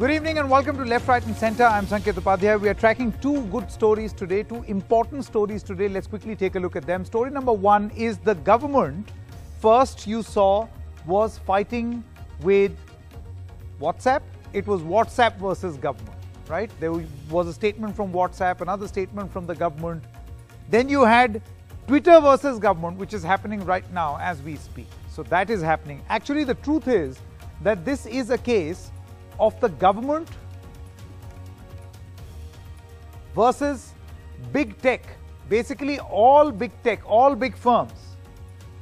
Good evening and welcome to Left, Right and Centre. I'm Sanket Upadhyay. We are tracking two good stories today, two important stories today. Let's quickly take a look at them. Story number one is the government, first you saw, was fighting with WhatsApp. It was WhatsApp versus government, right? There was a statement from WhatsApp, another statement from the government. Then you had Twitter versus government, which is happening right now as we speak. So that is happening. Actually, the truth is that this is a case of the government versus big tech. Basically, all big tech, all big firms.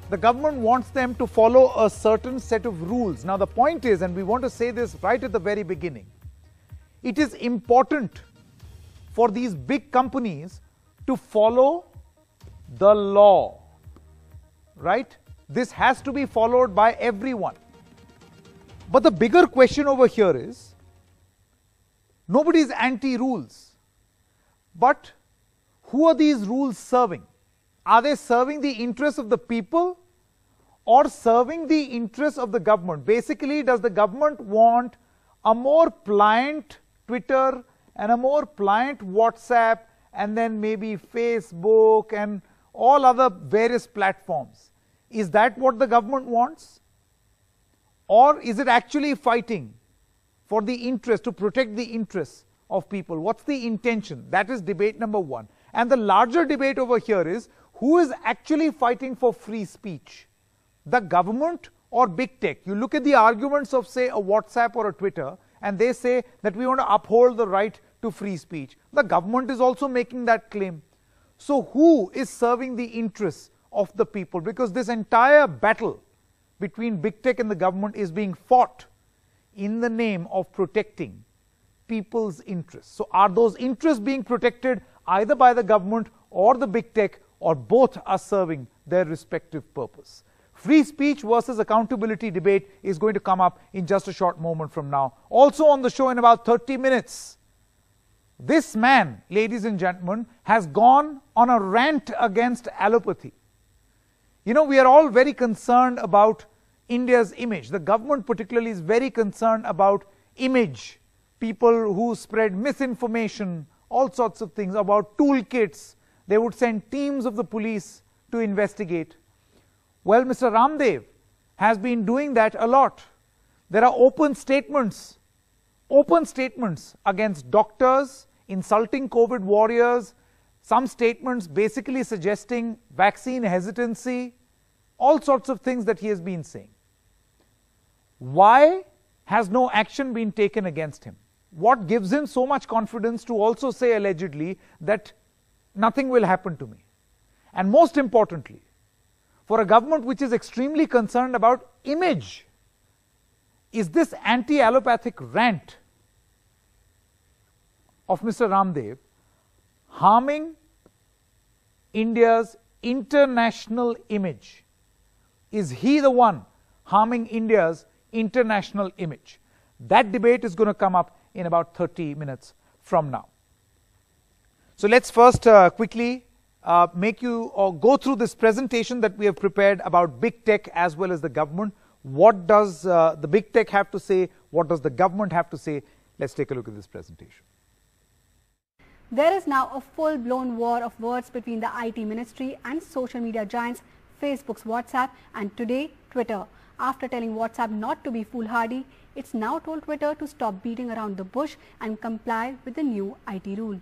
The government wants them to follow a certain set of rules. Now, the point is, and we want to say this right at the very beginning, it is important for these big companies to follow the law, right? This has to be followed by everyone. But the bigger question over here is, nobody is anti-rules. But who are these rules serving? Are they serving the interests of the people or serving the interests of the government? Basically, does the government want a more pliant Twitter and a more pliant WhatsApp and then maybe Facebook and all other various platforms? Is that what the government wants? Or is it actually fighting for the interest, to protect the interests of people? What's the intention? That is debate number one. And the larger debate over here is, who is actually fighting for free speech? The government or big tech? You look at the arguments of, say, a WhatsApp or a Twitter, and they say that we want to uphold the right to free speech. The government is also making that claim. So who is serving the interests of the people? Because this entire battle between big tech and the government is being fought in the name of protecting people's interests. So are those interests being protected either by the government or the big tech, or both are serving their respective purpose? Free speech versus accountability debate is going to come up in just a short moment from now. Also on the show in about 30 minutes, this man, ladies and gentlemen, has gone on a rant against allopathy. You know, we are all very concerned about India's image. The government particularly is very concerned about image. People who spread misinformation, all sorts of things, about toolkits. They would send teams of the police to investigate. Well, Mr. Ramdev has been doing that a lot. There are open statements against doctors, insulting COVID warriors, some statements basically suggesting vaccine hesitancy, all sorts of things that he has been saying. Why has no action been taken against him? What gives him so much confidence to also say allegedly that nothing will happen to me? And most importantly, for a government which is extremely concerned about image, is this anti-allopathic rant of Mr. Ramdev harming India's international image? Is he the one harming India's international image? That debate is going to come up in about 30 minutes from now. So let's first quickly make you or go through this presentation that we have prepared about big tech as well as the government. What does the big tech have to say? What does the government have to say? Let's take a look at this presentation. There is now a full-blown war of words between the IT ministry and social media giants Facebook's WhatsApp and today Twitter. After telling WhatsApp not to be foolhardy, it's now told Twitter to stop beating around the bush and comply with the new IT rule.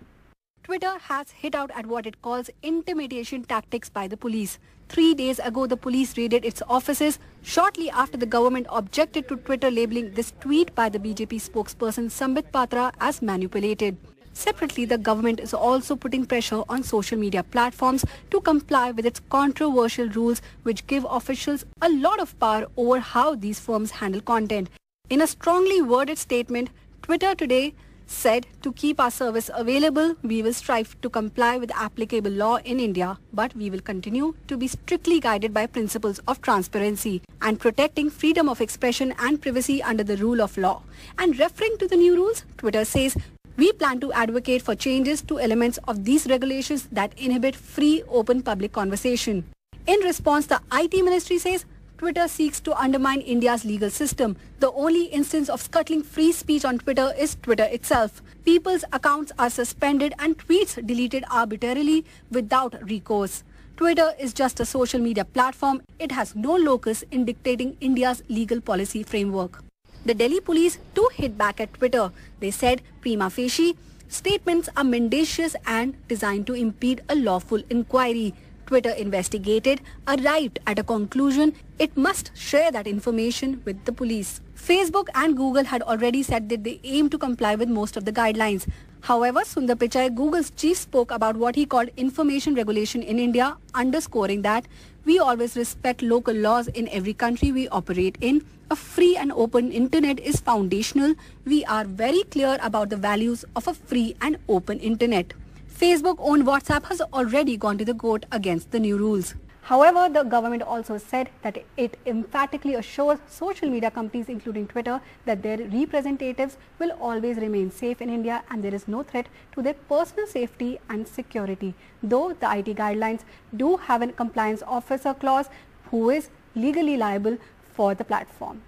Twitter has hit out at what it calls intimidation tactics by the police. 3 days ago, the police raided its offices shortly after the government objected to Twitter labeling this tweet by the BJP spokesperson Sambit Patra as manipulated. Separately, the government is also putting pressure on social media platforms to comply with its controversial rules, which give officials a lot of power over how these firms handle content. In a strongly worded statement, Twitter today said, to keep our service available, we will strive to comply with applicable law in India, but we will continue to be strictly guided by principles of transparency and protecting freedom of expression and privacy under the rule of law. And referring to the new rules, Twitter says, we plan to advocate for changes to elements of these regulations that inhibit free, open public conversation. In response, the IT ministry says Twitter seeks to undermine India's legal system. The only instance of scuttling free speech on Twitter is Twitter itself. People's accounts are suspended and tweets deleted arbitrarily without recourse. Twitter is just a social media platform. It has no locus in dictating India's legal policy framework. The Delhi police too hit back at Twitter. They said, prima facie, statements are mendacious and designed to impede a lawful inquiry. Twitter investigated, arrived at a conclusion. It must share that information with the police. Facebook and Google had already said that they aim to comply with most of the guidelines. However, Sundar Pichai, Google's chief, spoke about what he called information regulation in India, underscoring that we always respect local laws in every country we operate in. A free and open internet is foundational. We are very clear about the values of a free and open internet. Facebook-owned WhatsApp has already gone to the court against the new rules. However, the government also said that it emphatically assures social media companies, including Twitter, that their representatives will always remain safe in India and there is no threat to their personal safety and security. Though the IT guidelines do have a compliance officer clause who is legally liable for the platform.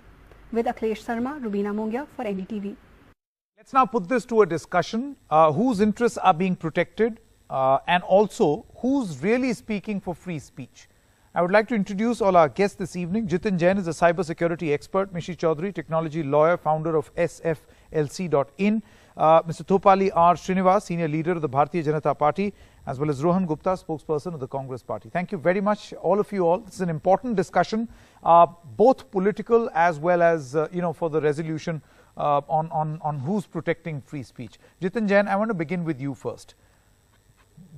With Akhilesh Sharma, Rubina Mongia for NDTV. Let's now put this to a discussion. Whose interests are being protected and also who's really speaking for free speech? I would like to introduce all our guests this evening. Jitin Jain is a cybersecurity expert. Mishi Chaudhary, technology lawyer, founder of sflc.in. Mr. Thopali R. Srinivas, senior leader of the Bharatiya Janata Party, as well as Rohan Gupta, spokesperson of the Congress Party. Thank you very much, all of you all. This is an important discussion, both political as well as, for the resolution on who's protecting free speech. Jitin Jain, I want to begin with you first.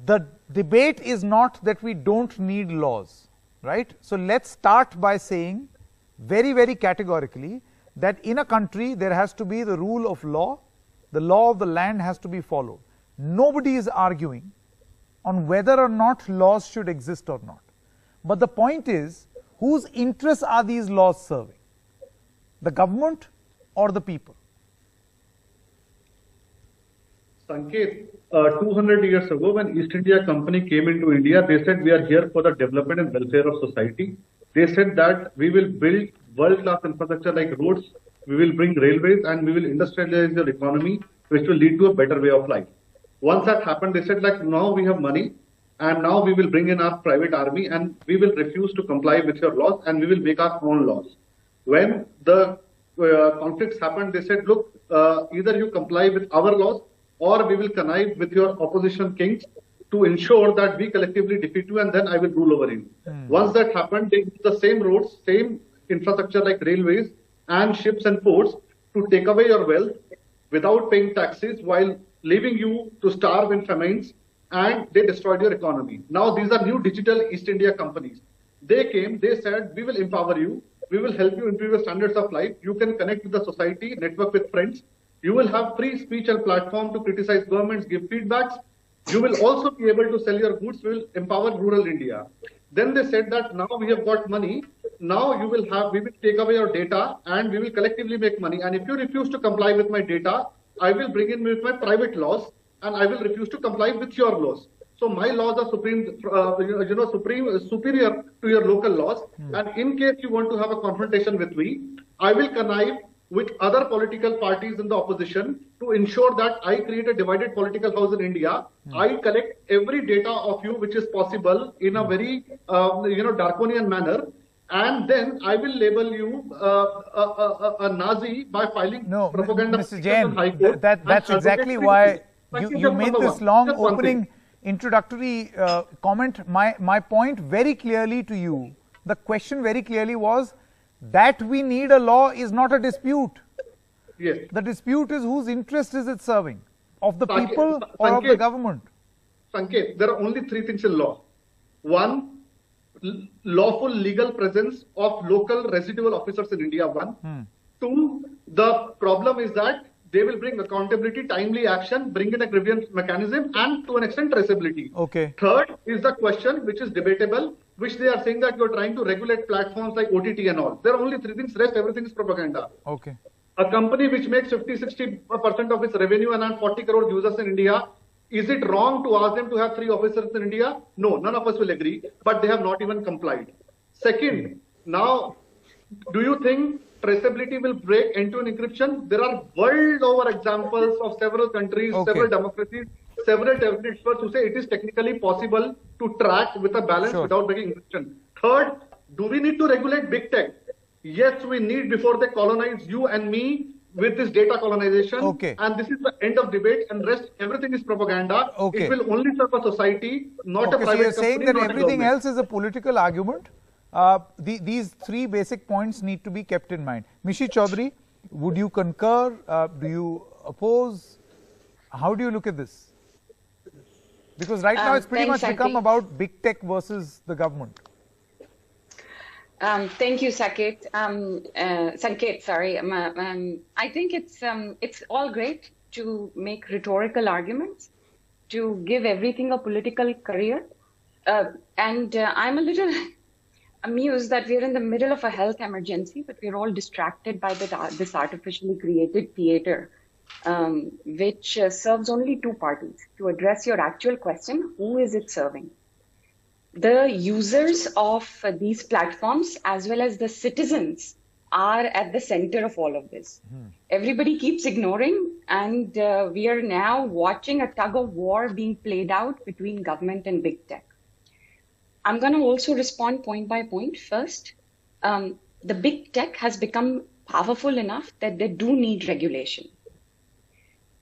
The debate is not that we don't need laws, right? So let's start by saying very, very categorically that in a country there has to be the rule of law. The law of the land has to be followed. Nobody is arguing on whether or not laws should exist or not. But the point is, whose interests are these laws serving? The government or the people? Sanket, 200 years ago when East India Company came into India, they said we are here for the development and welfare of society. They said that we will build world-class infrastructure like roads, we will bring railways and we will industrialize your economy, which will lead to a better way of life. Once that happened, they said like now we have money and now we will bring in our private army and we will refuse to comply with your laws and we will make our own laws. When the conflicts happened, they said, look, either you comply with our laws or we will connive with your opposition kings to ensure that we collectively defeat you and then I will rule over you. Once that happened, they used the same roads, same infrastructure like railways and ships and ports to take away your wealth without paying taxes while leaving you to starve in famines, and they destroyed your economy. Now these are new digital East India companies. They came, they said, we will empower you, we will help you improve your standards of life, you can connect with the society, network with friends, you will have free speech and platform to criticize governments, give feedbacks, you will also be able to sell your goods, we will empower rural India. Then they said that now we have got money, now we will take away your data and we will collectively make money. And if you refuse to comply with my data, I will bring in with my private laws and I will refuse to comply with your laws. So my laws are superior to your local laws. And in case you want to have a confrontation with me, I will connive with other political parties in the opposition to ensure that I create a divided political house in India. I collect every data of you which is possible in a very draconian manner. And then I will label you a Nazi by filing propaganda. Mr. Jain, that's exactly why you made this long opening introductory comment. My point very clearly to you, the question very clearly was that we need a law is not a dispute. Yes. The dispute is whose interest is it serving? Of the people or of the government? Sanket, there are only three things in law. One, lawful legal presence of local residual officers in India, one. Two, the problem is that they will bring accountability, timely action, bring in a grievance mechanism and to an extent traceability. Okay. Third is the question which is debatable, which they are saying that you're trying to regulate platforms like OTT and all. There are only three things, rest everything is propaganda. Okay. A company which makes 50-60% of its revenue and has 40 crore users in India, is it wrong to ask them to have 3 officers in India? No, none of us will agree, but they have not even complied. Second, now Do you think traceability will break end-to-end encryption? There are world over examples of several countries, several democracies, several technical experts who say it is technically possible to track with a balance without breaking encryption. Third, do we need to regulate big tech? Yes, we need before they colonize you and me with this data colonization. And this is the end of debate, and rest everything is propaganda. It will only serve a society, not a private company. So you're saying that everything else is a political argument? These three basic points need to be kept in mind. Mishi Chaudhary, would you concur? Do you oppose? How do you look at this? Because right now it's pretty much become about big tech versus the government. Thank you, Sanket. Sanket, sorry. I think it's all great to make rhetorical arguments, to give everything a political career. And I'm a little amused that we're in the middle of a health emergency, but we're all distracted by this artificially created theater, which serves only two parties. To address your actual question, who is it serving? The users of these platforms as well as the citizens are at the center of all of this. Everybody keeps ignoring, and we are now watching a tug of war being played out between government and big tech. I'm going to also respond point by point. First, the big tech has become powerful enough that they do need regulation.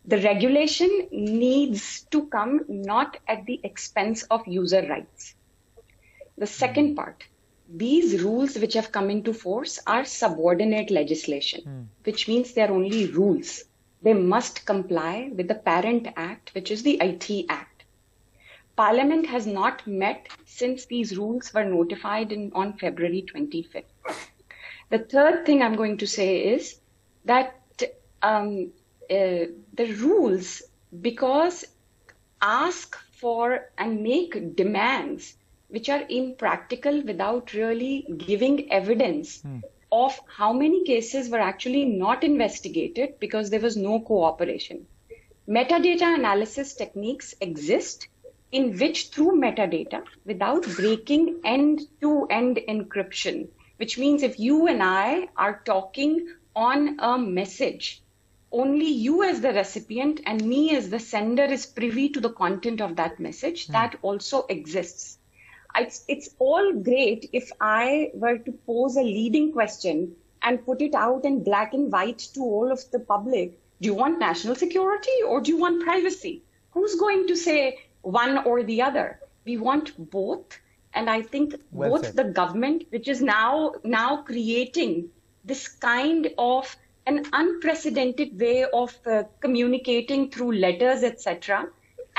The regulation needs to come not at the expense of user rights. The second part, these rules which have come into force are subordinate legislation, which means they're only rules. They must comply with the parent act, which is the IT Act. Parliament has not met since these rules were notified on February 25th. The third thing I'm going to say is that the rules, because ask for and make demands which are impractical without really giving evidence of how many cases were actually not investigated because there was no cooperation. Metadata analysis techniques exist in which through metadata, without breaking end-to-end encryption, which means if you and I are talking on a message, only you as the recipient and me as the sender is privy to the content of that message, that also exists. It's all great if I were to pose a leading question and put it out in black and white to all of the public. Do you want national security or do you want privacy? Who's going to say one or the other? We want both. And I think both the government, which is now creating this kind of an unprecedented way of communicating through letters, etc.,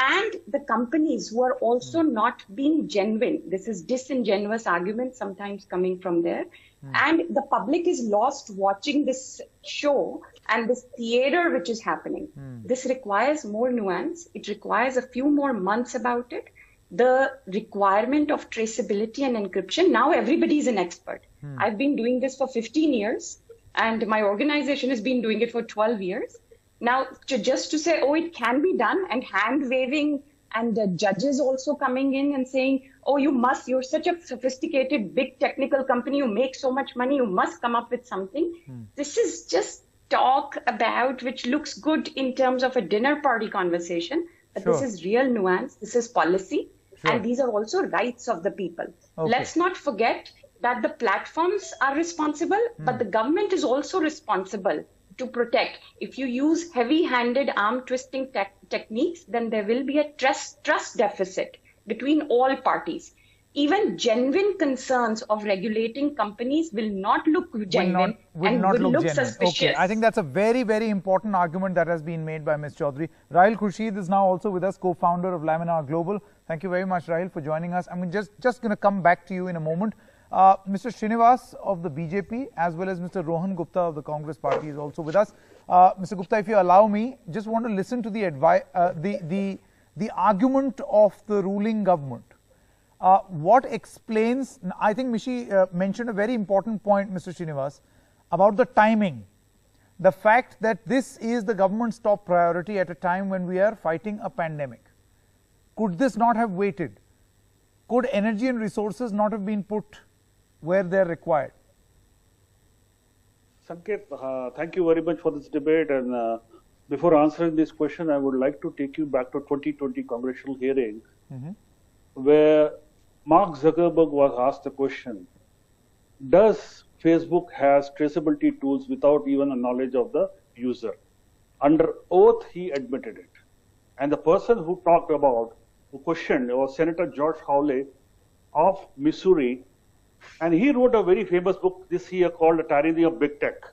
and the companies who are also not being genuine. This is disingenuous argument sometimes coming from there. And the public is lost watching this show and this theater which is happening. This requires more nuance. It requires a few more months about it. The requirement of traceability and encryption, now everybody is an expert. I've been doing this for 15 years and my organization has been doing it for 12 years. Now, just to say, oh, it can be done, and hand waving, and judges also coming in and saying, oh, you're such a sophisticated, big technical company, you make so much money, you must come up with something. This is just talk about which looks good in terms of a dinner party conversation, but this is real nuance, this is policy, and these are also rights of the people. Let's not forget that the platforms are responsible, but the government is also responsible to protect. If you use heavy-handed arm-twisting techniques, then there will be a trust deficit between all parties. Even genuine concerns of regulating companies will not look genuine and will look suspicious. Okay, I think that's a very, very important argument that has been made by Ms. Chaudhary. Rahil Khurshid is now also with us, co-founder of Laminar Global. Thank you very much, Rahil, for joining us. I'm just going to come back to you in a moment. Mr. Srinivas of the BJP as well as Mr. Rohan Gupta of the Congress Party is also with us. Mr. Gupta, if you allow me, just want to listen to the argument of the ruling government. What explains, I think Mishi mentioned a very important point, Mr. Srinivas, about the timing. The fact that this is the government's top priority at a time when we are fighting a pandemic. Could this not have waited? Could energy and resources not have been put where they're required? Sanket, thank you very much for this debate. And before answering this question, I would like to take you back to 2020 congressional hearing, where Mark Zuckerberg was asked the question, does Facebook has traceability tools without even a knowledge of the user? Under oath, he admitted it. And the person who talked about, who questioned, was Senator George Hawley of Missouri. And he wrote a very famous book this year called The Tyranny of Big Tech,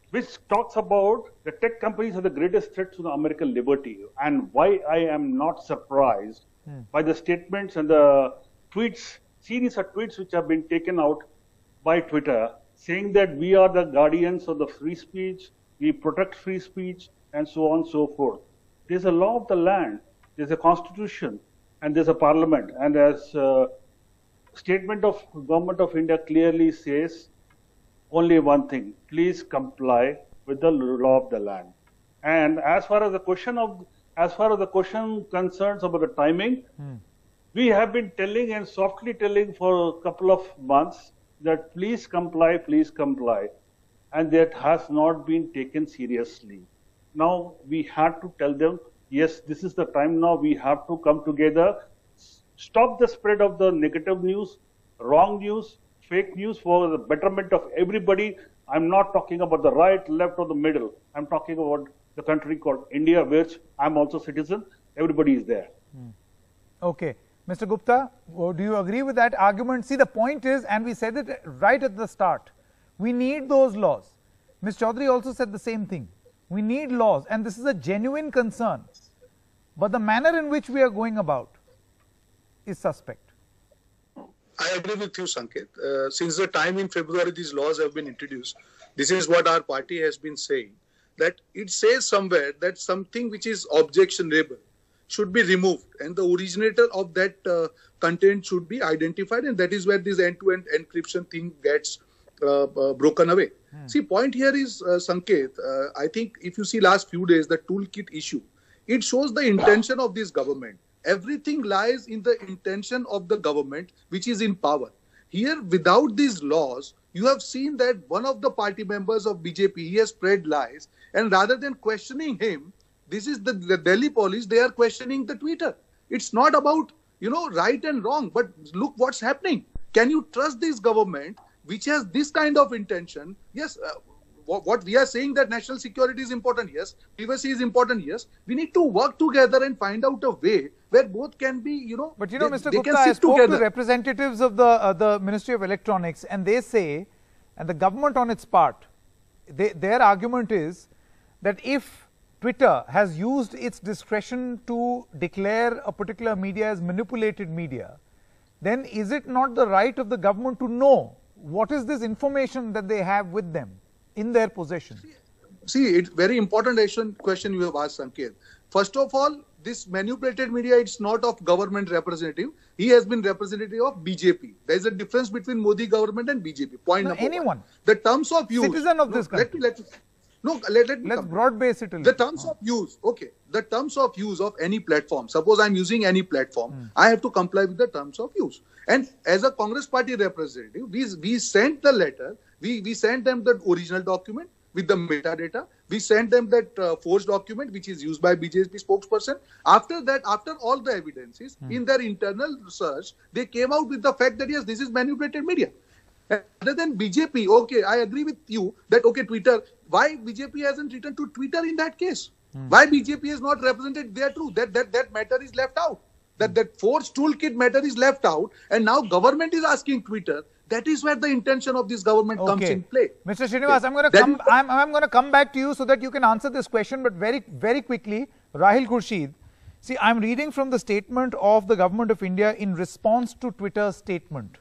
which talks about the tech companies are the greatest threat to the American liberty, and why I am not surprised by the statements and the tweets, series of tweets which have been taken out by Twitter, saying that we are the guardians of the free speech, we protect free speech, and so on and so forth. There's a law of the land, there's a constitution, and there's a parliament. And as statement of Government of India clearly says only one thing: please comply with the law of the land. And as far as the question concerns about the timing, we have been telling and softly telling for a couple of months that please comply, and that has not been taken seriously. Now we had to tell them, yes, this is the time now, we have to come together, stop the spread of the negative news, wrong news, fake news for the betterment of everybody. I'm not talking about the right, left, or the middle. I'm talking about the country called India, which I'm also citizen. Everybody is there. Okay. Mr. Gupta, do you agree with that argument? See, the point is, and we said it right at the start, we need those laws. Ms. Chaudhary also said the same thing. We need laws, and this is a genuine concern. But the manner in which we are going about is suspect. I agree with you, Sanket. Since the time in February these laws have been introduced, this is what our party has been saying, that it says somewhere that something which is objectionable should be removed, and the originator of that content should be identified, and that is where this end-to-end encryption thing gets broken away. See, point here is, Sanket, I think if you see last few days, the toolkit issue, it shows the intention of this government. Everything lies in the intention of the government which is in power. Here, without these laws, you have seen that one of the party members of BJP, he has spread lies, and rather than questioning him, this is the Delhi police, they are questioning the Twitter. It's not about, right and wrong, but look what's happening. Can you trust this government which has this kind of intention? Yes, what we are saying that national security is important, yes. Privacy is important, yes. We need to work together and find out a way where both can be, But Mr. Gupta, I spoke to representatives of the Ministry of Electronics, and they say, and the government on its part, their argument is that if Twitter has used its discretion to declare a particular media as manipulated media, then is it not the right of the government to know what is this information that they have with them in their possession? See, it's very important question you have asked, Sanket. First of all, this manipulated media, it's not of government representative. He has been representative of BJP. There is a difference between Modi government and BJP. Point number anyone. One. The terms of use. Citizen of this country. Let's broad base it a little. The terms of use, okay. The terms of use of any platform. Suppose I'm using any platform, I have to comply with the terms of use. And as a Congress party representative, we sent the letter. We sent them the original document with the metadata. We sent them that forged document which is used by BJP spokesperson. After that, after all the evidences, in their internal research, they came out with the fact that yes, this is manipulated media. Other than BJP, okay, I agree with you that, okay, Twitter, why BJP hasn't written to Twitter in that case? Why BJP is not represented there too? That matter is left out. That forced toolkit matter is left out, and now government is asking Twitter. That is where the intention of this government comes in play. Mr. Srinivas, I'm going to come back to you so that you can answer this question, but very, very quickly, Rahil Khurshid. See, I'm reading from the statement of the Government of India in response to Twitter's statement.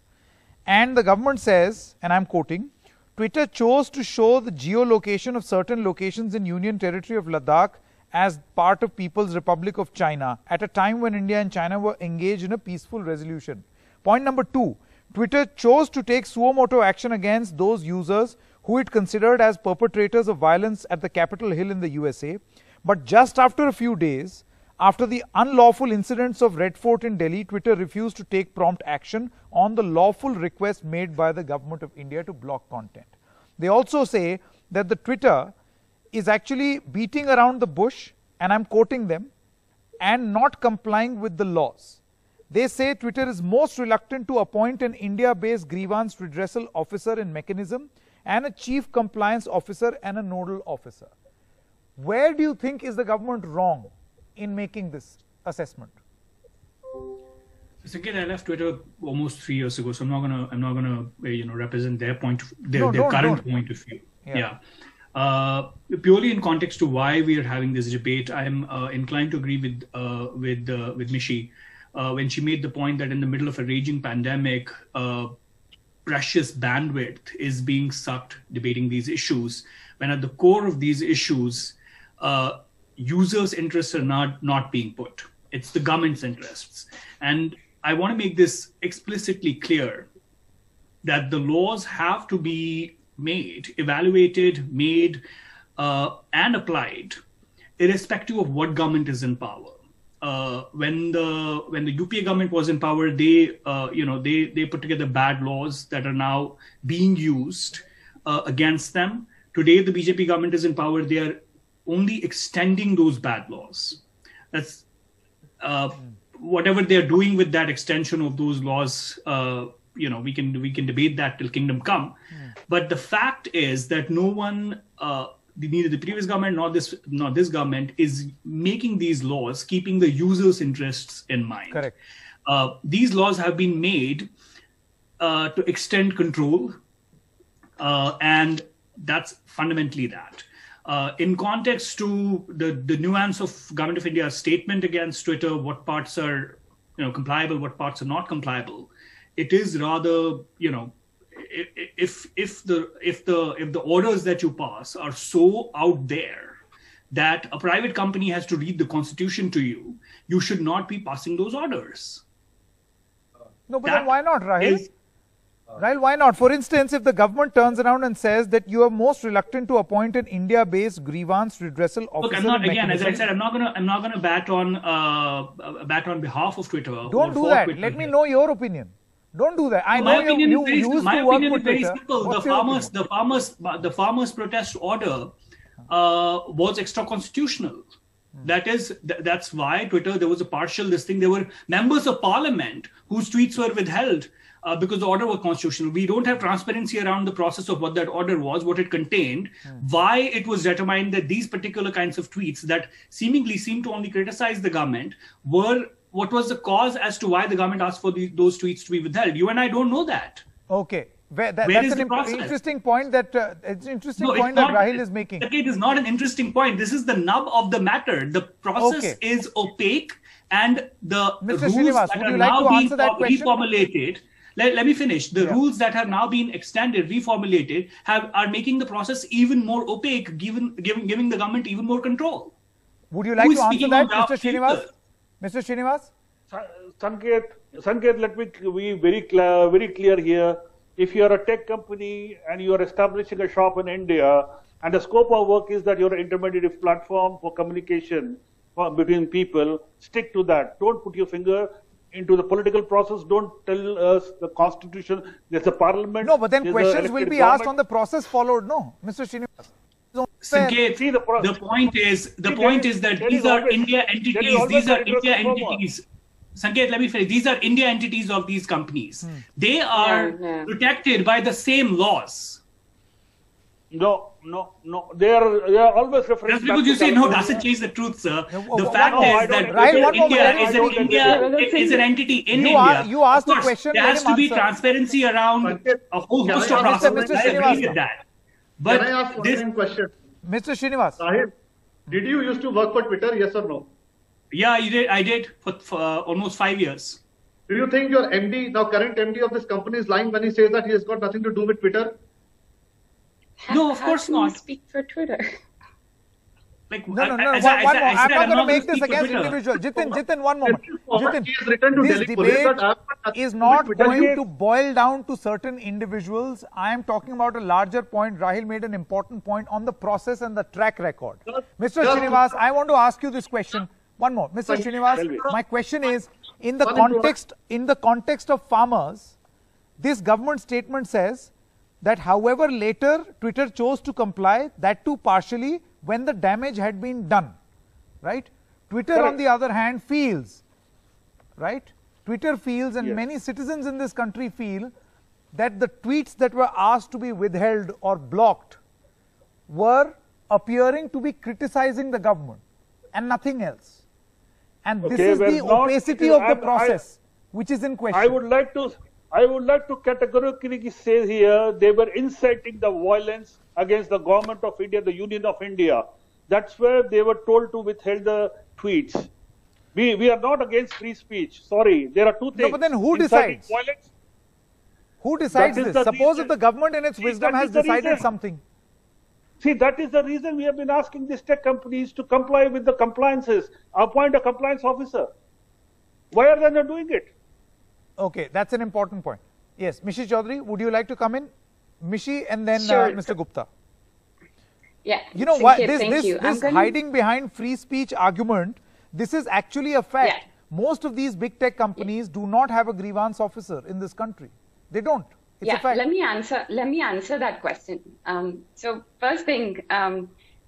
And the government says, and I'm quoting, Twitter chose to show the geolocation of certain locations in Union Territory of Ladakh as part of People's Republic of China at a time when India and China were engaged in a peaceful resolution. Point number 2, Twitter chose to take suo motu action against those users who it considered as perpetrators of violence at the Capitol Hill in the USA. But just after a few days, after the unlawful incidents of Red Fort in Delhi, Twitter refused to take prompt action on the lawful request made by the Government of India to block content. They also say that the Twitter is actually beating around the bush, and I'm quoting them, and not complying with the laws. They say Twitter is most reluctant to appoint an India-based grievance redressal officer and mechanism and a chief compliance officer and a nodal officer. Where do you think is the government wrong in making this assessment? Sanket, I left Twitter almost 3 years ago, so I'm not gonna represent their their current point of view. Purely in context to why we are having this debate, I am inclined to agree with Mishi when she made the point that in the middle of a raging pandemic, precious bandwidth is being sucked debating these issues, when at the core of these issues, users' interests are not being put. It's the government's interests. And I want to make this explicitly clear that the laws have to be evaluated, and applied, irrespective of what government is in power. When the UPA government was in power, they put together bad laws that are now being used against them. Today, the BJP government is in power. They are only extending those bad laws. That's whatever they are doing with that extension of those laws. We can debate that till kingdom come. But the fact is that no one, neither the previous government nor this government, is making these laws keeping the users' interests in mind. Correct. These laws have been made to extend control, and that's fundamentally that. In context to the nuance of Government of India's statement against Twitter, what parts are compliable, what parts are not compliable, it is rather, if the orders that you pass are so out there that a private company has to read the constitution to you, you should not be passing those orders. No, but then why not, Rahil? Rahil, why not? For instance, if the government turns around and says that you are most reluctant to appoint an India-based grievance redressal officer. Look, I'm not, again, as I said, I'm not gonna bat on behalf of Twitter. Don't do that. Let me know your opinion. Don't do that. I know you used to work for Twitter. Very simple. The farmers protest order was extra constitutional. That's why Twitter, there was a partial listing. There were members of parliament whose tweets were withheld because the order was constitutional. We don't have transparency around the process of what that order was, what it contained, why it was determined that these particular kinds of tweets that seemingly seem to only criticize the government were, what was the cause as to why the government asked for those tweets to be withheld. You and I don't know that. Okay. That's an interesting point that Rahil is making. It is not an interesting point. This is the nub of the matter. The process is opaque, and the rules that are now being reformulated. Let me finish. The rules that have now been extended, reformulated, are making the process even more opaque, giving the government even more control. Would you like to answer that, Mr. Srinivas? Mr. Srinivas? Sanket, let me be very clear here. If you are a tech company and you are establishing a shop in India, and the scope of work is that you're an intermediate platform for communication between people, stick to that. Don't put your finger into the political process. Don't tell us the constitution. There's a parliament. No, but then questions will be asked on the process followed. No, Mr. Srinivas. Sanket, the point is that these are India entities. These are India entities. Sanket, let me finish. These are India entities of these companies. They are protected by the same laws. No. They are always referring. That's because you say no doesn't change the truth, sir. The fact is that India is an entity in India. You asked the question. There has to be transparency around a whole host of processes. I agree with that. But can I ask one question? Mr. Srinivas. Sahib, did you used to work for Twitter? Yes or no? Yeah, I did for almost 5 years. Do you think your MD, now current MD of this company, is lying when he says that he has got nothing to do with Twitter? No, of course not. Speak for Twitter. Like, no. I'm not going to make this against individual. Jitin, one moment. Jitin, this debate is not going to boil down to certain individuals. I am talking about a larger point. Rahil made an important point on the process and the track record. Mr. Srinivas, I want to ask you this question. One more. Mr. Srinivas, my question is, in the context of farmers, this government statement says that however later Twitter chose to comply, that too partially when the damage had been done, right? Twitter on the other hand feels, right? Twitter feels, and many citizens in this country feel, that the tweets that were asked to be withheld or blocked were appearing to be criticizing the government and nothing else. And this is the opacity of the process which is in question. I would like to categorically say here they were inciting the violence against the government of India, the Union of India. That's where they were told to withhold the tweets. We are not against free speech. Sorry, there are two things. No, but then who decides? Violence. Who decides this? Suppose if the government in its wisdom has decided something. See, that is the reason we have been asking these tech companies to comply with the compliances, appoint a compliance officer. Why are they not doing it? Okay, that's an important point. Yes, Mishi Chaudhary, would you like to come in? Mishi and then Sure. Mr. Gupta. Yeah. You know what? This hiding behind free speech argument, this is actually a fact. Yeah. Most of these big tech companies do not have a grievance officer in this country. They don't. It's a fact. Let me answer that question. So first thing,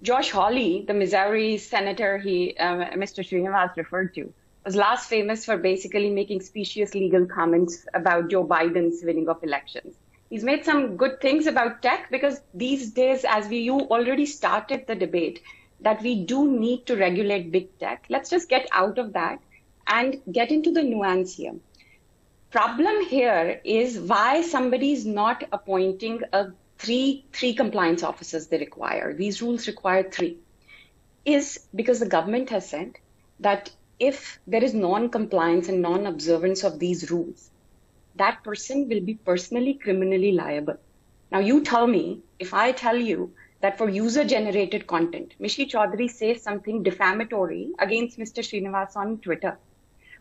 Josh Hawley, the Missouri senator Mr. Srinivas referred to, was last famous for basically making specious legal comments about Joe Biden's winning of elections. He's made some good things about tech because these days, as you already started the debate, that we do need to regulate big tech. Let's just get out of that and get into the nuance here. Problem here is why somebody is not appointing three compliance officers they require. These rules require 3. Is because the government has said that if there is non-compliance and non-observance of these rules, that person will be personally criminally liable. Now you tell me, if I tell you that for user-generated content, Mishi Chaudhary says something defamatory against Mr. Srinivas on Twitter,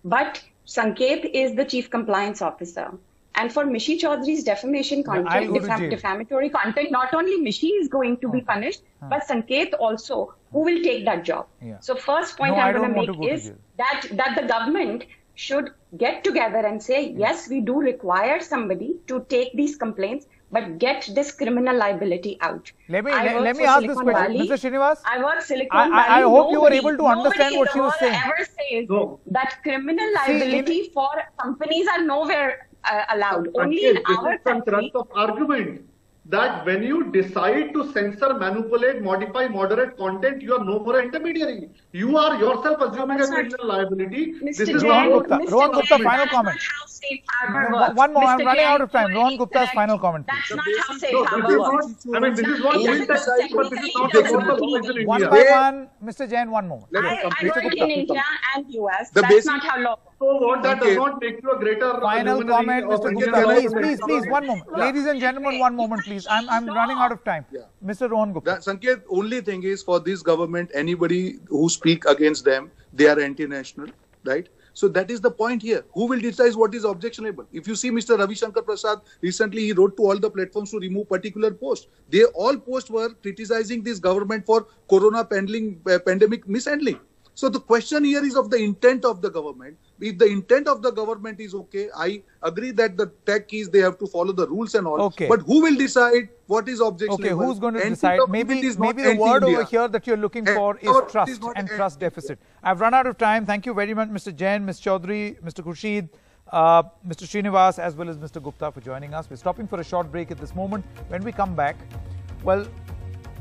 but Sanket is the chief compliance officer. And for Mishi Chaudhary's defamation content, defamatory content, not only Mishi is going to be punished, but Sanket also, who will take that job. Yeah. So first point I'm going to make is that the government should get together and say, yes, we do require somebody to take these complaints, but get this criminal liability out. Let me ask this question, Mr. Srinivas. I work Silicon Valley. I hope you were able to understand what she was saying. Nobody ever says that criminal liability for companies are nowhere allowed. Only in our country. Of argument that when you decide to censor, manipulate, modify, moderate content, you are no more an intermediary. You are yourself assuming a criminal liability. Mr. This is Rohan Gupta. Rohan Gupta, final comment. One more, I'm running out of time. Rohan Gupta's final comment. That's not how safe harbor works. I mean, this is what we decide, but this is not what the law is in India. One by one, Mr. Jain, one more. I work in India and US. That's not how law works. So what that does not make you a greater final comment, Mr. Gupta. Please, one moment. Ladies and gentlemen, one moment, please. I'm running out of time. Mr. Rohan Gupta. Sanket, only thing is for this government, anybody who speak against them, they are anti-national, right? So that is the point here. Who will decide what is objectionable? If you see Mr. Ravi Shankar Prasad, recently he wrote to all the platforms to remove particular posts. They all posts were criticizing this government for corona pandemic mishandling. So the question here is of the intent of the government. If the intent of the government is okay, I agree that the tech is they have to follow the rules and all. Okay. But who will decide what is objectionable? Okay, who's going to decide? Maybe the word over here that you're looking for is trust and trust deficit. I've run out of time. Thank you very much, Mr. Jain, Ms. Chaudhary, Mr. Khurshid, Mr. Srinivas, as well as Mr. Gupta for joining us. We're stopping for a short break at this moment. When we come back, well,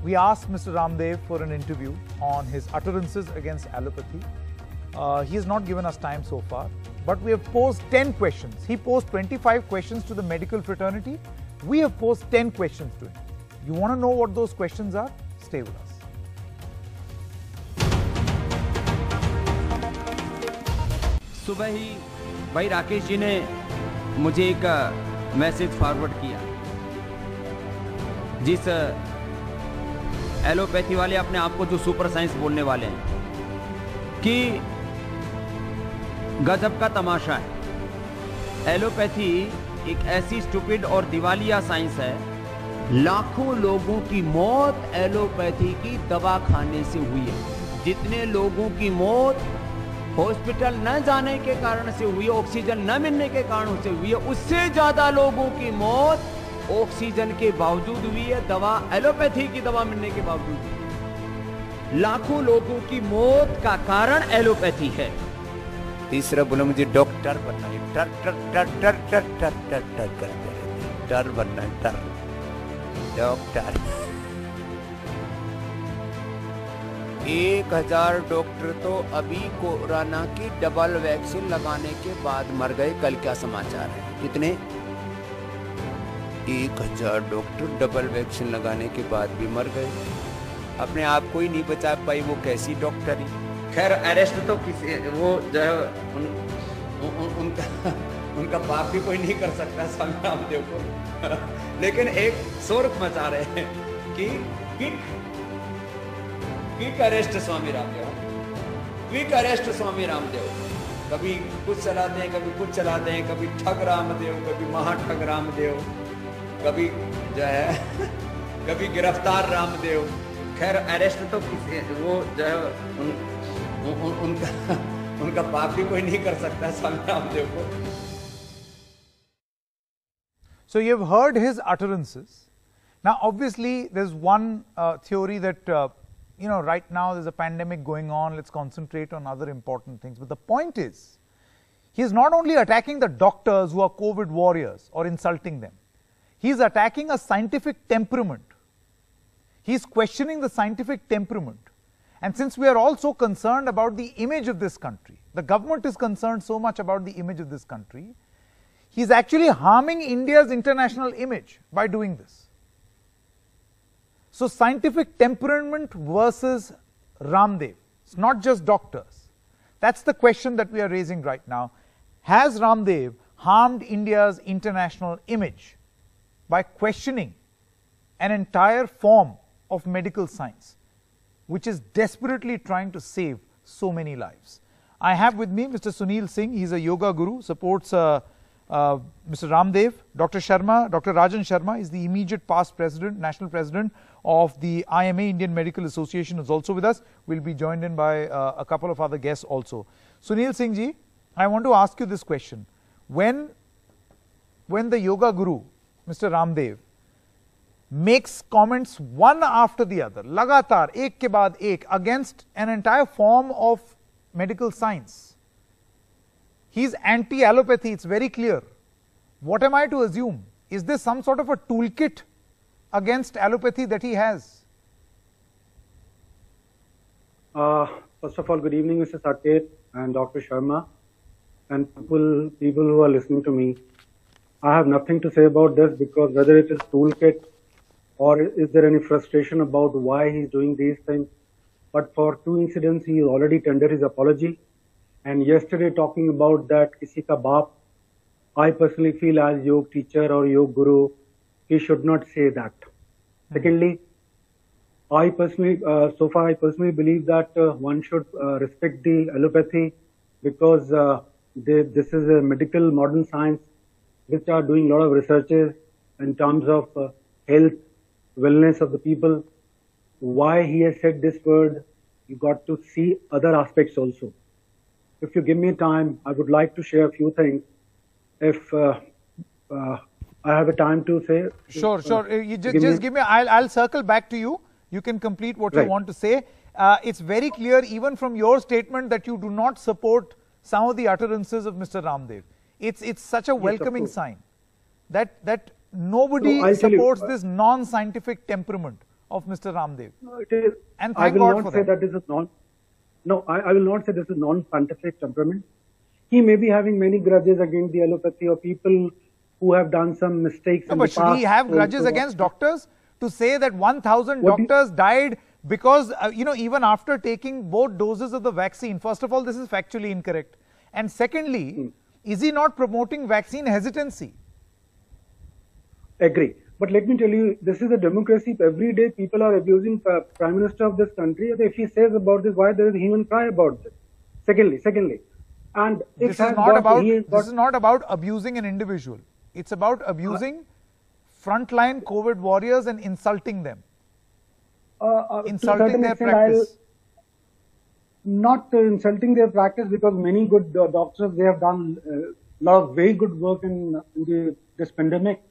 we asked Mr. Ramdev for an interview on his utterances against allopathy. He has not given us time so far, but we have posed 10 questions. He posed 25 questions to the medical fraternity. We have posed 10 questions to him. You want to know what those questions are? Stay with us. सुबह ही भाई राकेश जी ने मुझे एक message forward किया जिस allopathy वाले अपने आप को जो सुपर साइंस बोलने वाले हैं कि गजब का तमाशा है। एलोपैथी एक ऐसी स्टूपिड और दिवालिया साइंस है। लाखों लोगों की मौत एलोपैथी की दवा खाने से हुई है। जितने लोगों की मौत हॉस्पिटल न जाने के कारण से हुई, ऑक्सीजन न मिलने के कारण से हुई है, उससे ज्यादा लोगों की मौत ऑक्सीजन के बावजूद हुई है, दवा एलोपैथी की दवा मिलने के बावजूद हुई है। लाखों लोगों की मौत का कारण एलोपैथी है। तीसरा बोला मुझे डॉक्टर बनना है, टर टर टर टर टर टर टर टर करते रहते, टर बनना है, टर डॉक्टर। 1000 डॉक्टर तो अभी कोरोना की डबल वैक्सीन लगाने के बाद मर गए। कल क्या समाचार है? कितने? 1000 डॉक्टर डबल वैक्सीन लगाने के बाद भी मर गए। अपने आप को ही नहीं बचा पाई, वो कैसी डॉक्टर ही। खैर अरेस्ट तो किसी वो जो है उनका पाप भी कोई नहीं कर सकता स्वामी रामदेव को। लेकिन एक शोर मचा रहे हैं कि quick arrest Swami Ramdev, quick arrest Swami Ramdev. कभी कुछ चलाते हैं, कभी कुछ चलाते हैं, कभी ठग रामदेव, कभी महाठग रामदेव, कभी जो है कभी गिरफ्तार रामदेव। खैर अरेस्ट तो किसी वो जो है उनका पाप भी कोई नहीं कर सकता स्वामी रामदेव को। So you've heard his utterances. Now obviously there's one theory that right now there's a pandemic going on, let's concentrate on other important things. But the point is, he is not only attacking the doctors who are COVID warriors or insulting them, he is attacking a scientific temperament. He is questioning the scientific temperament. And since we are all so concerned about the image of this country, the government is concerned so much about the image of this country, he is actually harming India's international image by doing this. So scientific temperament versus Ramdev, it's not just doctors. That's the question that we are raising right now. Has Ramdev harmed India's international image by questioning an entire form of medical science, which is desperately trying to save so many lives? I have with me Mr. Sunil Singh. He is a yoga guru, supports Mr. Ramdev. Dr. Sharma, Dr. Rajan Sharma is the immediate past president, national president of the IMA, Indian Medical Association, is also with us. We'll be joined in by a couple of other guests also. Sunil Singh ji, I want to ask you this question. When the yoga guru, Mr. Ramdev, makes comments one after the other, लगातार एक के बाद एक, against an entire form of medical science, he is anti-allopathy, it's very clear. What am I to assume? Is this some sort of a toolkit against allopathy that he has? First of all, good evening, Mr. Saket and Dr. Sharma and people who are listening to me. I have nothing to say about this, because whether it is toolkit or is there any frustration about why he's doing these things, but for two incidents he already tendered his apology. And yesterday talking about that kisi ka baap, I personally feel as yoga teacher or yoga guru, he should not say that. Secondly, I personally believe that one should respect the allopathy, because this is a medical modern science which are doing a lot of researches in terms of health, wellness of the people. Why he has said this word, you got to see other aspects also. If you give me time, I would like to share a few things. If I have a time to say. Sure. You just give me, I'll circle back to you. You can complete what you want to say. It's very clear even from your statement that you do not support some of the utterances of Mr. Ramdev. It's such a welcoming sign that nobody supports this non-scientific temperament of Mr. Ramdev. It is, and thank God for that. I will not say this is non-scientific temperament. He may be having many grudges against the allopathy or people who have done some mistakes in the past. But should he have grudges against doctors? To say that 1,000 doctors died because, even after taking both doses of the vaccine, first of all, this is factually incorrect. And secondly, is he not promoting vaccine hesitancy? Agree. But let me tell you, this is a democracy. Every day people are abusing Prime Minister of this country. If he says about this, why there is a human cry about this? Secondly, and this is not about abusing an individual. It's about abusing frontline COVID warriors and insulting them. Insulting their practice. Not insulting their practice, because many good doctors, they have done a lot of very good work in this pandemic.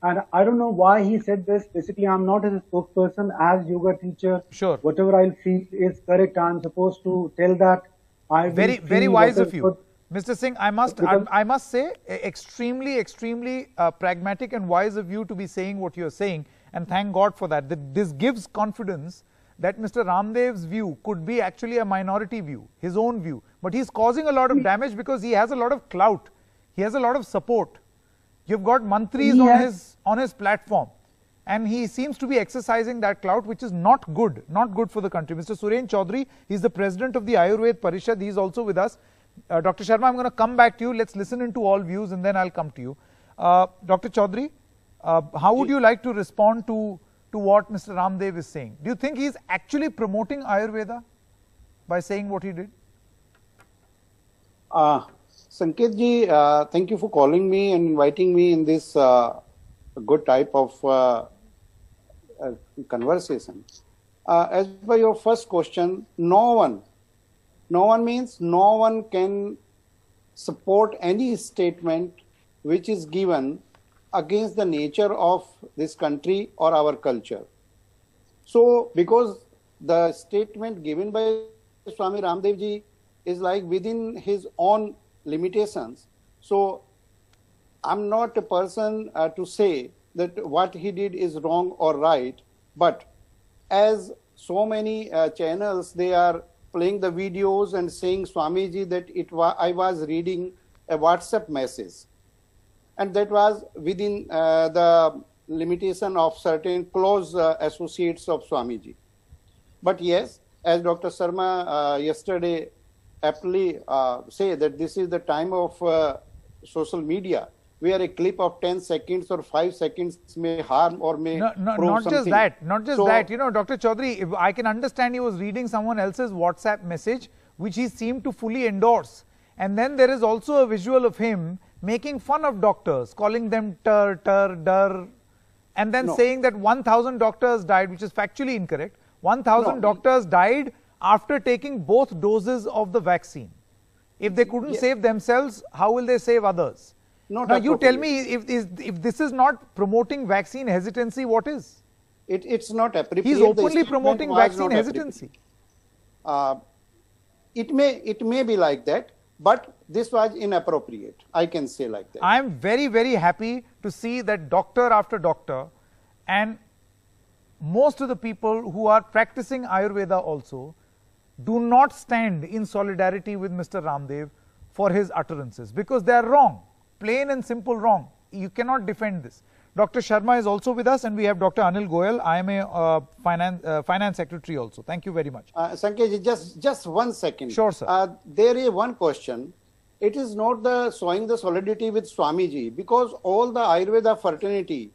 And I don't know why he said this. Basically, I'm not his spokesperson. As yoga teacher, Sure. whatever I'll feel is correct. I'm supposed to tell that. Very wise of you. Mr. Singh, I must say, extremely pragmatic and wise of you to be saying what you're saying, and thank God for that. This gives confidence that Mr. Ramdev's view could be actually a minority view, his own view. But he's causing a lot of damage because he has a lot of clout. He has a lot of support. You've got mantris on his platform, and he seems to be exercising that clout, which is not good for the country. Mr. Suren Chaudhary, he's the president of the Ayurved Parishad. He's also with us. Dr. Sharma, I'm going to come back to you. Let's listen into all views and then I'll come to you. Dr. Chaudhary, how would you like to respond to what Mr. Ramdev is saying? Do you think he's actually promoting Ayurveda by saying what he did? Sanket ji, thank you for calling me and inviting me in this good type of conversation. As per your first question, no one means no one can support any statement which is given against the nature of this country or our culture. So, because the statement given by Swami Ramdev ji is like within his own limitations, so I'm not a person to say that what he did is wrong or right, but as so many channels, they are playing the videos and saying, Swamiji, that I was reading a WhatsApp message. And that was within the limitation of certain close associates of Swamiji. But yes, as Dr. Sharma yesterday aptly said that this is the time of social media, where a clip of 10 seconds or 5 seconds may harm or may prove not something. Not just that. You know, Dr. Chaudhary, if I can understand he was reading someone else's WhatsApp message, which he seemed to fully endorse. And then there is also a visual of him making fun of doctors, calling them dar, and then saying that 1,000 doctors died, which is factually incorrect. 1,000 doctors died after taking both doses of the vaccine. If they couldn't save themselves, how will they save others? Now you tell me, if this is not promoting vaccine hesitancy, what is? It's not appropriate. He's openly promoting vaccine hesitancy. It may be like that, but this was inappropriate. I can say like that. I am very happy to see that doctor after doctor and most of the people who are practicing Ayurveda also do not stand in solidarity with Mr. Ramdev for his utterances, because they are wrong. Plain and simple wrong. You cannot defend this. Dr. Sharma is also with us, and we have Dr. Anil Goyal. I am a finance secretary also. Thank you very much. Sanket, just 1 second. Sure, sir. There is one question. It is not the showing the solidarity with Swamiji, because all the Ayurveda fraternity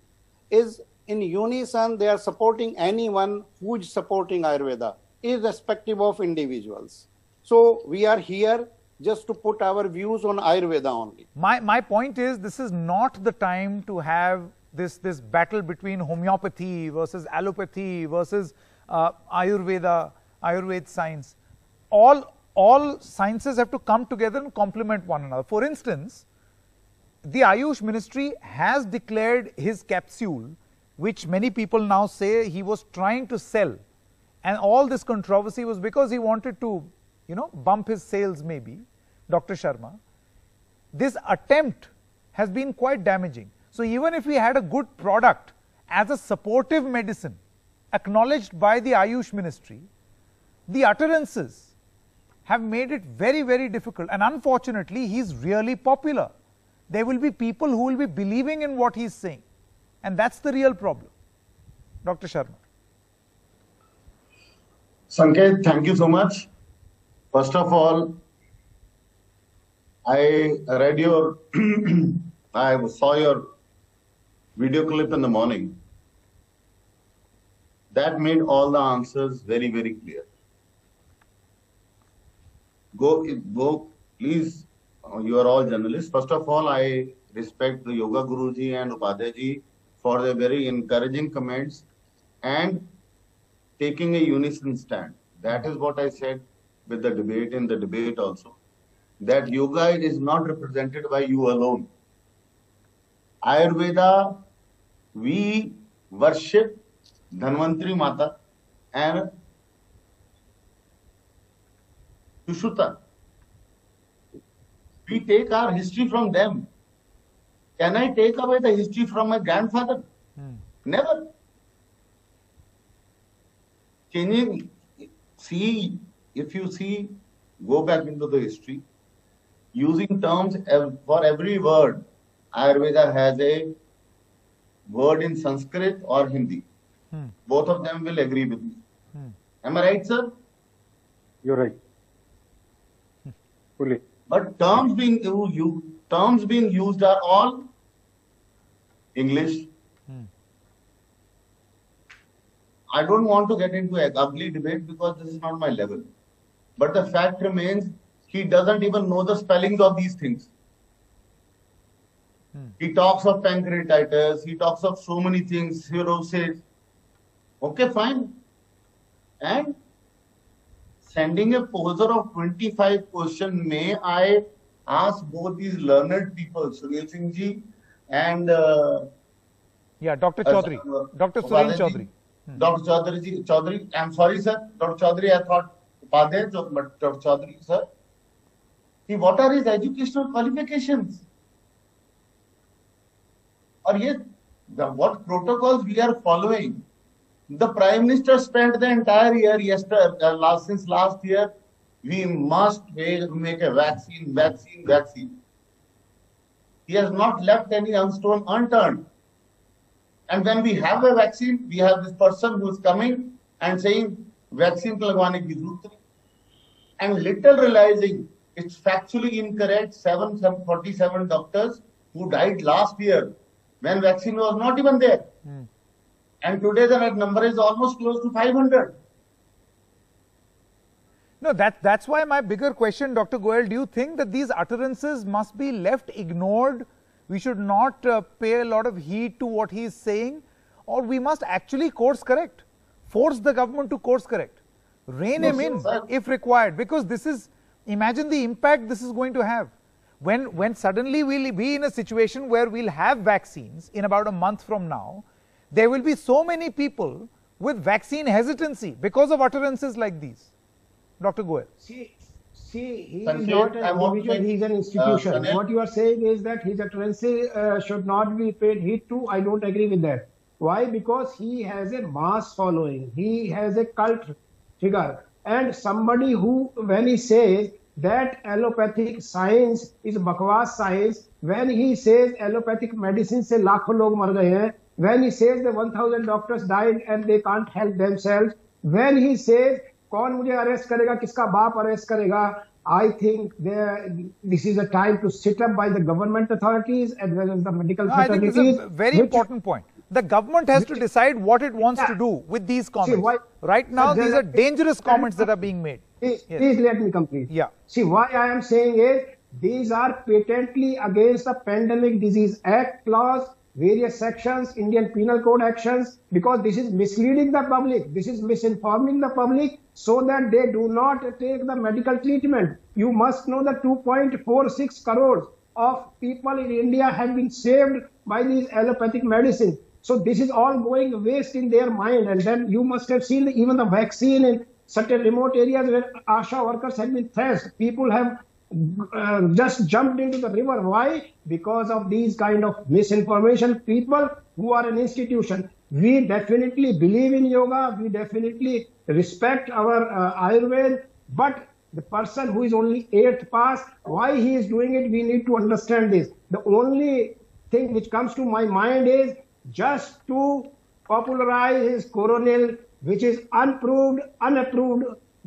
is in unison. They are supporting anyone who is supporting Ayurveda, irrespective of individuals. So we are here just to put our views on Ayurveda only. My point is, this is not the time to have this battle between homeopathy versus allopathy versus Ayurveda science. All sciences have to come together and complement one another. For instance, the Ayush Ministry has declared his capsule, which many people now say he was trying to sell, and all this controversy was because he wanted to, bump his sales maybe. Dr. Sharma, this attempt has been quite damaging. So even if we had a good product as a supportive medicine acknowledged by the Ayush Ministry, the utterances have made it very difficult, and unfortunately he's really popular. There will be people who will be believing in what he's saying, and that's the real problem. Dr. Sharma. Sanket, thank you so much. First of all, I read your, I saw your video clip in the morning. That made all the answers very clear. Go, please, you are all journalists. First of all, I respect the Yoga Guruji and Upadhyay ji for their very encouraging comments and taking a unison stand. That is what I said with the debate, in the debate also, that yoga is not represented by you alone. Ayurveda we worship Dhanvantri Mata and Sushuta. We take our history from them. Can I take away the history from my grandfather? Never. Changing, see, if you see, go back into the history, using terms for every word, Ayurveda has a word in Sanskrit or Hindi. Both of them will agree with me. Am I right, sir? You're right. Fully. But terms being used are all English. I don't want to get into an ugly debate because this is not my level. But the fact remains, he doesn't even know the spellings of these things. He talks of pancreatitis, he talks of so many things, cirrhosis. Okay, fine. And sending a poser of 25 questions, may I ask both these learned people, Sunil Singh ji and Dr. Chaudhary, Dr. Surendra Chaudhary. Dr. Chaudhary, I'm sorry, sir. Dr. Chaudhary, I thought Upadhyay, but Dr. Chaudhary, sir. What are his educational qualifications? Or yes, what protocols we are following? The Prime Minister spent the entire year since last year, we must make a vaccine. He has not left any stone unturned. And when we have a vaccine, we have this person who is coming and saying, vaccine lagwane ki zarurat nahi. And little realizing it's factually incorrect, 747 doctors who died last year when vaccine was not even there. And today the number is almost close to 500. No, that's why my bigger question, Dr. Goel, do you think that these utterances must be left ignored? We should not pay a lot of heed to what he is saying, or we must actually course correct, force the government to course correct, rein him in if required, because this is, imagine the impact this is going to have. When suddenly we'll be in a situation where we'll have vaccines in about a month from now, there will be so many people with vaccine hesitancy because of utterances like these. Dr. Goel. See, he is not an individual, he is an institution. What you are saying is that his utterances should not be paid heed to. I don't agree with that. Why? Because he has a mass following. He has a cult figure. And somebody who, when he says that allopathic science is bakwas science, when he says allopathic medicine se lakhon log mar gaye hain, when he says that 1,000 doctors died and they can't help themselves, when he says कौन मुझे arrest करेगा, किसका बाप arrest करेगा, I think this is a time to sit up by the government authorities as well as the medical fraternities. I think it's a very important point. The government has to decide what it wants to do with these comments. Right now, these are dangerous comments that are being made. Please let me complete. See, why I am saying is, these are patently against the Pandemic Disease Act clause, various sections, Indian Penal Code actions, because this is misleading the public, this is misinforming the public so that they do not take the medical treatment. You must know that 2.46 crores of people in India have been saved by these allopathic medicines. So this is all going waste in their mind. And then you must have seen even the vaccine in certain remote areas where ASHA workers have been thrashed. People have just jumped into the river. Why? Because of these kind of misinformation. People who are an institution, we definitely believe in yoga, we definitely respect our Ayurveda, but the person who is only 8th pass, why he is doing it, we need to understand this. The only thing which comes to my mind is just to popularize his Coronil, which is unapproved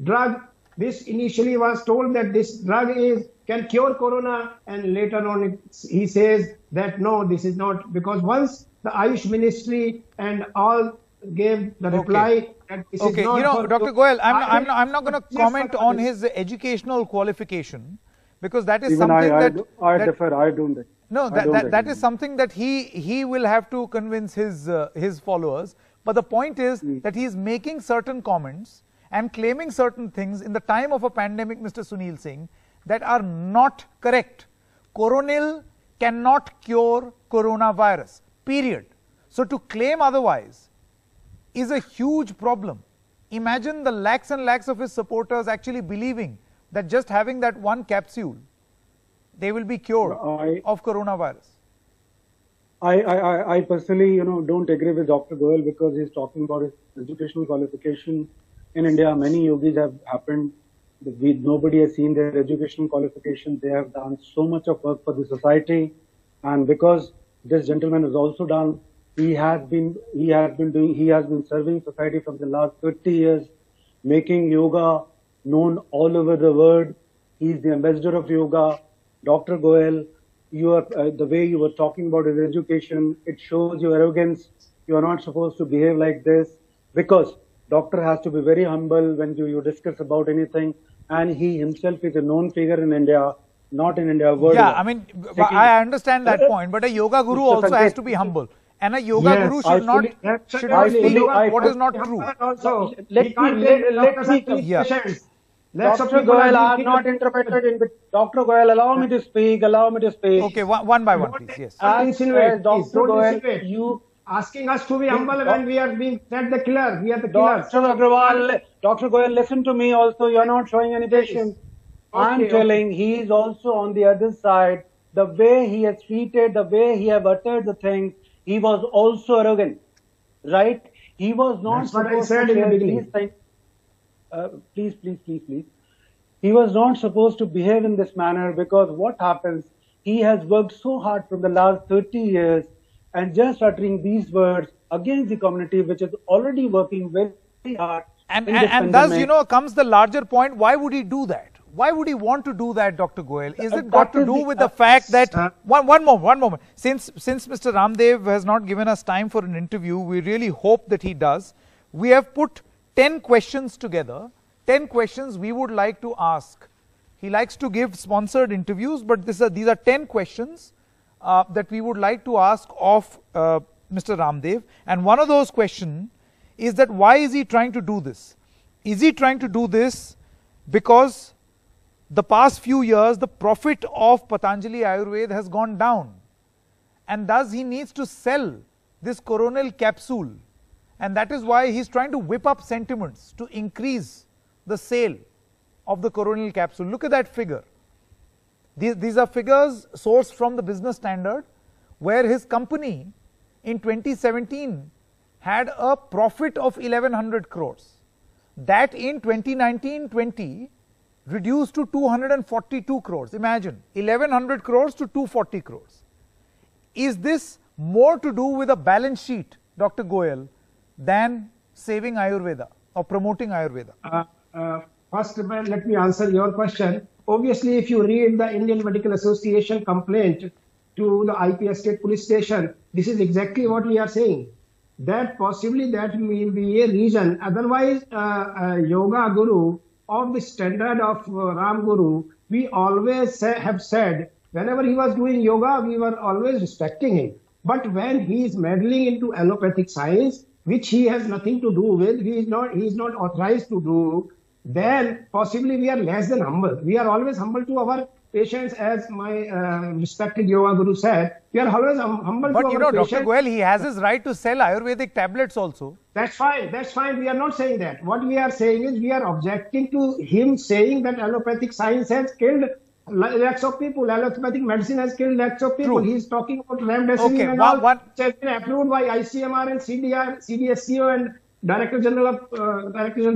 drug. This initially was told that this drug can cure corona, and later on he says that no, this is not, because once the Ayush Ministry and all gave the reply that this is not. You know, Dr. Goel, I'm not going to comment on his educational qualification, because that is even something I defer. I don't. No, that is something that he will have to convince his followers. But the point is that he is making certain comments and claiming certain things in the time of a pandemic, Mr. Sunil Singh, that are not correct. Coronil cannot cure coronavirus, period. So to claim otherwise is a huge problem. Imagine the lakhs and lakhs of his supporters actually believing that just having that one capsule, they will be cured of coronavirus. I personally, don't agree with Dr. Goel because he's talking about his educational qualification. In India, many yogis have happened. Nobody has seen their educational qualification. They have done so much of work for the society, and because this gentleman has also done, he has been serving society from the last 30 years, making yoga known all over the world. He's the ambassador of yoga. Dr. Goel, the way you were talking about his education, it shows your arrogance. You are not supposed to behave like this, because doctor has to be very humble when you discuss about anything, and he himself is a known figure in India, not in India, worldwide. Yeah, I mean, I understand that point, but a yoga guru also has to be humble. And a yoga guru should not speak what is not true. Also, let's see. Dr. Goel, I have not interpreted in Dr. Goel, allow me to speak. Okay, one by one, please. Yes. Dr. Goel, you asking us to be humble when we are being said the killer. We are the killers. Dr. Goel, listen to me also. You are not showing any patience. I'm telling he is also on the other side. The way he has treated, the way he have uttered the things, he was also arrogant, right? He was not supposed to share these things. Please. He was not supposed to behave in this manner, because what happens, he has worked so hard from the last 30 years, and just uttering these words against the community, which is already working very hard. And thus, comes the larger point, why would he do that? Why would he want to do that, Dr. Goel? Is it got to do with the fact that, one moment, since Mr. Ramdev has not given us time for an interview, we really hope that he does. We have put 10 questions together, 10 questions we would like to ask. He likes to give sponsored interviews, but these are 10 questions that we would like to ask of Mr. Ramdev. And one of those questions is that why is he trying to do this? Is he trying to do this because the past few years the profit of Patanjali Ayurveda has gone down, and thus he needs to sell this coronal capsule, and that is why he is trying to whip up sentiments to increase the sale of the coronal capsule. Look at that figure. These are figures sourced from the Business Standard, where his company in 2017 had a profit of 1100 crores. That in 2019-20 reduced to 242 crores. Imagine, 1100 crores to 240 crores. Is this more to do with a balance sheet, Dr. Goel, than saving Ayurveda or promoting Ayurveda? First, let me answer your question. Obviously, if you read the Indian Medical Association complaint to the IPS State Police Station, this is exactly what we are saying. That possibly that may be a reason. Otherwise, yoga guru of the standard of Ram Guru, we always have said, whenever he was doing yoga, we were always respecting him. But when he is meddling into allopathic science, which he has nothing to do with, he is not authorized to do, then possibly we are less than humble. We are always humble to our patients, as my respected yoga guru said. We are always humble to our patients. But Dr. Goel, he has his right to sell Ayurvedic tablets also. That's fine. We are not saying that. What we are saying is we are objecting to him saying that allopathic science has killed lakhs of people. Allopathic medicine has killed lakhs of people. He is talking about remdesivir and all, which has been approved by ICMR and CDSCO and Director General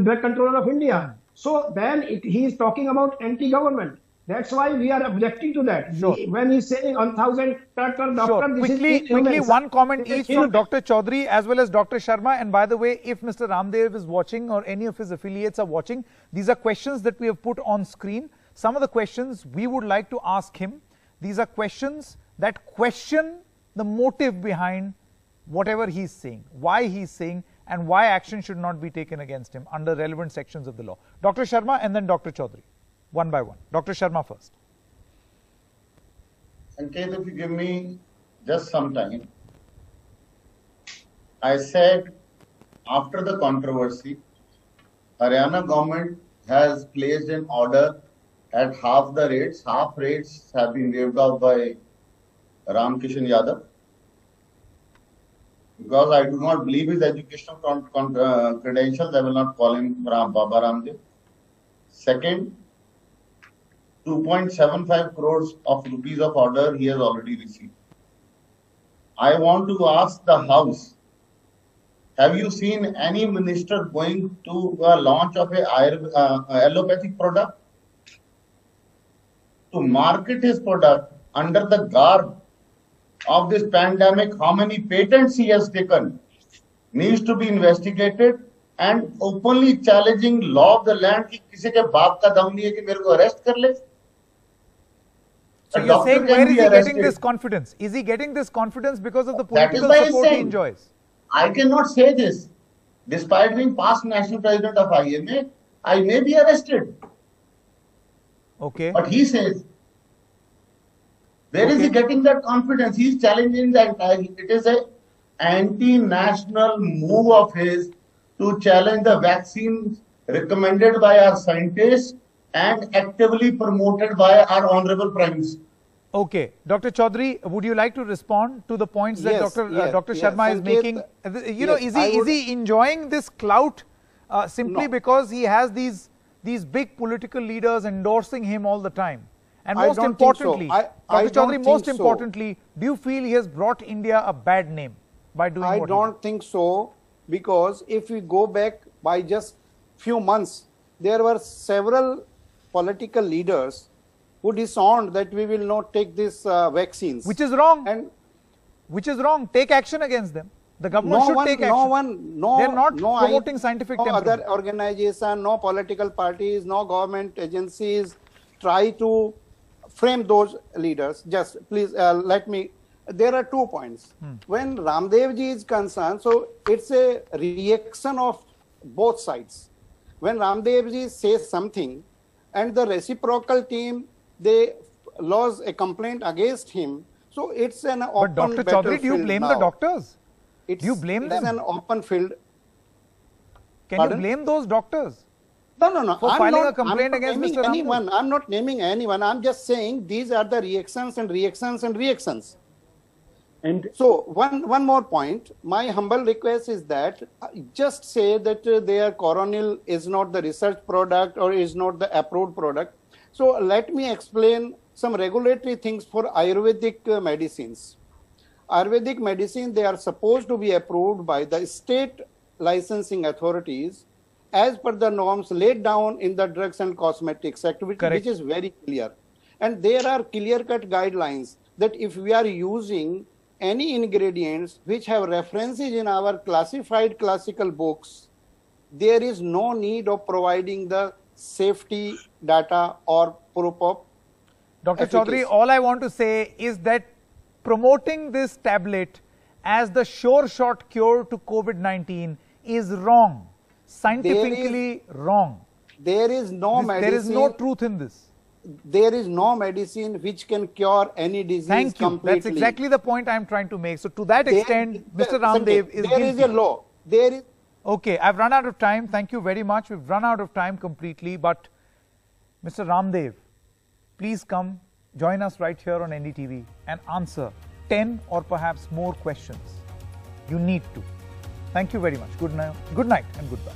Drug Controller of India. So then he is talking about anti-government. That's why we are objecting to that. Sure. When he's saying 1,000 doctor, sure. Quickly, one comment each from Dr. Chaudhary as well as Dr. Sharma. And by the way, if Mr. Ramdev is watching or any of his affiliates are watching, these are questions that we have put on screen. Some of the questions we would like to ask him. These are questions that question the motive behind whatever he's saying, why he's saying, and why action should not be taken against him under relevant sections of the law. Dr. Sharma and then Dr. Chaudhary. One by one. Dr. Sharma first. Sanket, if you give me just some time. I said after the controversy, Haryana government has placed an order at half the rates. Half rates have been waived off by Ram Kishan Yadav. because I do not believe his educational credentials. I will not call him Baba Ramdev. Second, 2.75 crores of rupees of order he has already received. I want to ask the House, have you seen any minister going to a launch of a allopathic product? To market his product under the garb of this pandemic, how many patents he has taken needs to be investigated, and openly challenging law of the land कि किसी के बाप का दम नहीं है कि मेरे को arrest कर ले. So you're saying where is he getting this confidence? Is he getting this confidence because of the political support he enjoys? I cannot say this. Despite being past national president of IMA, I may be arrested. Okay. But he says, where is he getting that confidence? He is challenging the entire. It is an anti-national move of his to challenge the vaccines recommended by our scientists and actively promoted by our Honorable Prime Minister. Okay. Dr. Chaudhary, would you like to respond to the points that Dr. Sharma is making? You know, is he enjoying this clout simply because he has these big political leaders endorsing him all the time? And most importantly, Dr. Chaudhary, most importantly, do you feel he has brought India a bad name by doing what he did? I don't think so, because if we go back by just few months, there were several political leaders who disowned that we will not take these vaccines. Which is wrong. Which is wrong. Take action against them. The government should take action. They're not promoting scientific temperament. No other organization, no political parties, no government agencies try to frame those leaders. Just please let me. There are 2 points. When Ramdev ji is concerned, so it's a reaction of both sides. When Ramdev ji says something and the reciprocal team, they lodge a complaint against him, so it's an open battlefield. But Dr. Chaudhary, do you blame the doctors? Do you blame them? It's an open field. Can you blame those doctors? No. For filing a complaint against Mr. Anyone. I'm not naming anyone. I'm just saying these are the reactions and reactions and reactions. And so one more point. My humble request is that just say that their coronil is not the research product or is not the approved product. So let me explain some regulatory things for Ayurvedic medicines. Ayurvedic medicine, they are supposed to be approved by the state licensing authorities as per the norms laid down in the Drugs and Cosmetics Act, which is very clear. And there are clear-cut guidelines that if we are using any ingredients which have references in our classified classical books, there is no need of providing the safety data or proof of Dr. Chaudhary, all I want to say is that promoting this tablet as the sure shot cure to COVID-19 is wrong. Scientifically wrong. There is no medicine. There is no truth in this. There is no medicine which can cure any disease completely. That's exactly the point I'm trying to make. So to that extent, Mr. Ramdev is guilty. There is a law. There is. Okay, I've run out of time. Thank you very much. We've run out of time completely. But Mr. Ramdev, please come join us right here on NDTV and answer 10 or perhaps more questions. You need to. Thank you very much. Good night and goodbye.